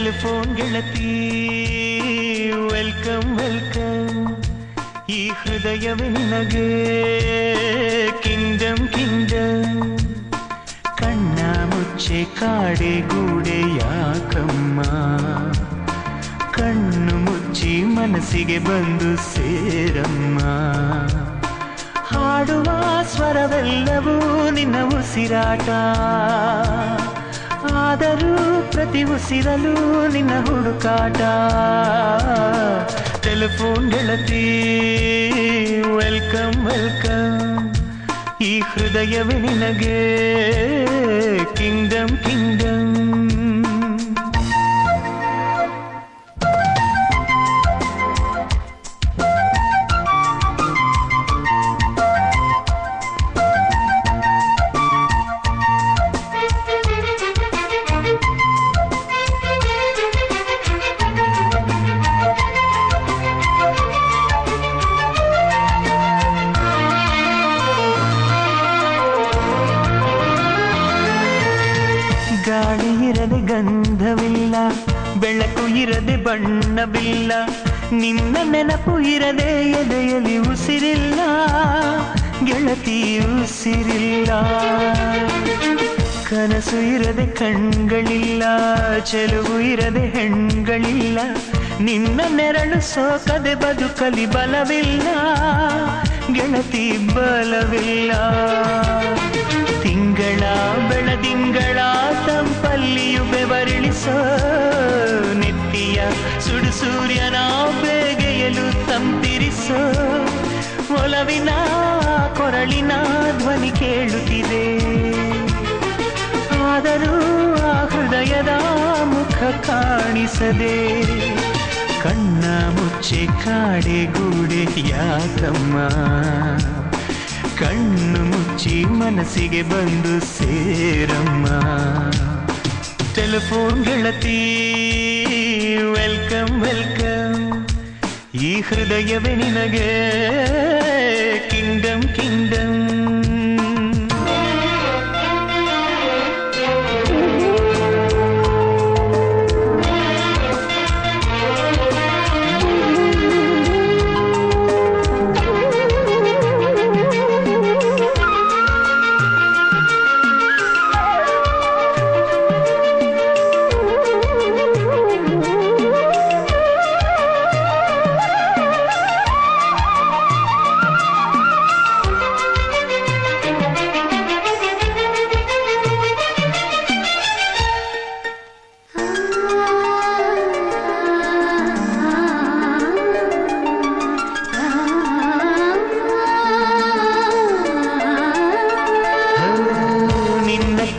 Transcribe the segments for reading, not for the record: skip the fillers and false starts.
Telephone ಗೆಳತಿ welcome welcome, ಈ ಹೃದಯವೇ ನಿನಗೆ ಕಿಂಗ್ಡಮ್ ಕಿಂಗ್ಡಮ್. ಕಣ್ಣ ಮುಚ್ಚೆ ಕಾಡೆ ಗೂಡೆ ಯಾಕಮ್ಮ, ಕಣ್ಣು ಮುಚ್ಚಿ ಮನಸ್ಸಿಗೆ ಬಂದು ಸೇರಮ್ಮ. ಹಾಡುವ ಸ್ವರವೆಲ್ಲವೂ ನಿನ್ನ ಉಸಿರಾಟ, ಆದರೂ ಪ್ರತಿ ಉಸಿರಲು ನಿನ್ನ ಹುಡುಕಾಟ. ಟೆಲಿಫೋನ್ ಗೆಳತಿ ವೆಲ್ಕಮ್ ವೆಲ್ಕಮ್, ಈ ಹೃದಯವೇ ನಿನಗೆ ಕಿಂಗ್ಡಮ್ ಕಿಂಗ್ಡಮ್. ಗಾಳಿ ಇರದೆ ಗಂಧವಿಲ್ಲ, ಬೆಳಕು ಇರದೆ ಬಣ್ಣವಿಲ್ಲ, ನಿನ್ನ ನೆನಪು ಇರದೆ ಎದೆಯಲ್ಲಿ ಉಸಿರಿಲ್ಲ, ಗೆಳತಿ ಉಸಿರಿಲ್ಲ. ಕನಸು ಇರದೆ ಕಣ್ಗಳಿಲ್ಲ, ಚೆಲುವು ಇರದೆ ಹೆಣ್ಗಳಿಲ್ಲ, ನಿನ್ನ ನೆರಳು ಸೋಕದೆ ಬದುಕಲಿ ಬಲವಿಲ್ಲ, ಗೆಳತಿ ಬಲವಿಲ್ಲ. ತಿಂಗಳ ಬೆಳದಿಂಗಳ ತಂಪಲ್ಲಿಯು ಬೆವರಿಳಿಸೋ, ನೆತ್ತಿಯ ಸುಡು ಸೂರ್ಯನ ಬೇಗೆಯಲು ತಂಪಿರಿಸೋ, ಒಲವಿನ ಕೊರಳಿನ ಧ್ವನಿ ಕೇಳುತ್ತಿದೆ, ಆದರೂ ಆ ಹೃದಯದ ಮುಖ ಕಾಣಿಸದೆ. ಕಣ್ಣ ಮುಚ್ಚೆ ಕಾಡೆ ಗೂಡೆ ಯಾಕಮ್ಮ, ಕಣ್ಣು ಮುಚ್ಚಿ ಮನಸ್ಸಿಗೆ ಬಂದು ಸೇರಮ್ಮ. ಟೆಲಿಫೋನ್ ಗೆಳತಿ ವೆಲ್ಕಮ್ ವೆಲ್ಕಮ್, ಈ ಹೃದಯವೇ ನಿನಗೆ ಕಿಂಗ್ಡಮ್ ಕಿಂಗ್ಡಮ್.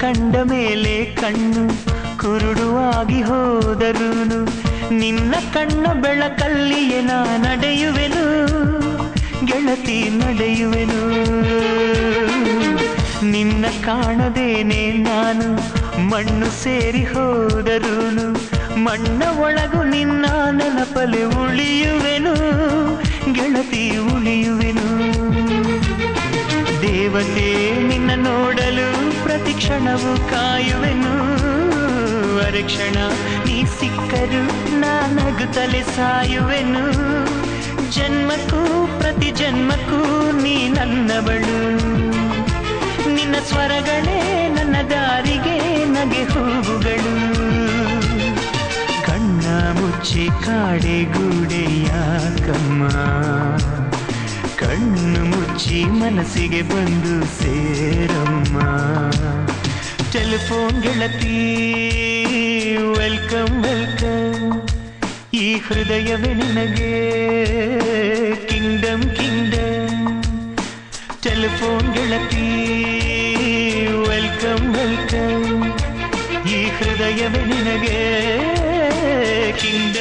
ಕಂಡ ಮೇಲೆ ಕಣ್ಣು ಕುರುಡುವಾಗಿ ಹೋದರೂನು, ನಿನ್ನ ಕಣ್ಣ ಬೆಳಕಲ್ಲಿಯೇ ನಾ ನಡೆಯುವೆನು, ಗೆಳತಿ ನಡೆಯುವೆನು. ನಿನ್ನ ಕಾಣದೇನೆ ನಾನು ಮಣ್ಣು ಸೇರಿ ಹೋದರೂನು, ಮಣ್ಣ ಒಳಗು ನಿನ್ನ ನೆನಪಲೆ ಉಳಿಯುವೆನು, ಗೆಳತಿ ಉಳಿಯುವೆನು. ದೇವತೆ ನಿನ್ನ ನೋಡಲು ಪ್ರತಿ ಕ್ಷಣವೂ ಕಾಯುವೆನು, ಅರೆಕ್ಷಣ ನೀ ಸಿಕ್ಕರು ನಾನಗುತ್ತಲೆ ಸಾಯುವೆನು. ಜನ್ಮಕ್ಕೂ ಪ್ರತಿ ಜನ್ಮಕ್ಕೂ ನೀ ನನ್ನವಳು, ನಿನ್ನ ಸ್ವರಗಳೇ ನನ್ನ ದಾರಿಗೆ ನಗೆ ಹೂವುಗಳು. ಕಣ್ಣ ಮುಚ್ಚಿ ಕಾಡೆ ಗೂಡೆ ಯಾಕಮ್ಮ, ಕಣ್ಣು ಮುಚ್ಚಿ ಮನಸ್ಸಿಗೆ ಬಂದು ಸೇರಮ್ಮ. ಟೆಲಿಫೋನ್ ಗೆಳತಿ ವೆಲ್ಕಮ್ ವೆಲ್ಕಮ್, ಈ ಹೃದಯವೇ ನಿನಗೆ ಕಿಂಗ್ಡಮ್ ಕಿಂಗ್ಡಮ್. ಟೆಲಿಫೋನ್ ಗೆಳತಿ ವೆಲ್ಕಮ್ ವೆಲ್ಕಮ್, ಈ ಹೃದಯವೇ ನಿನಗೆ ಕಿಂಗ್ಡಮ್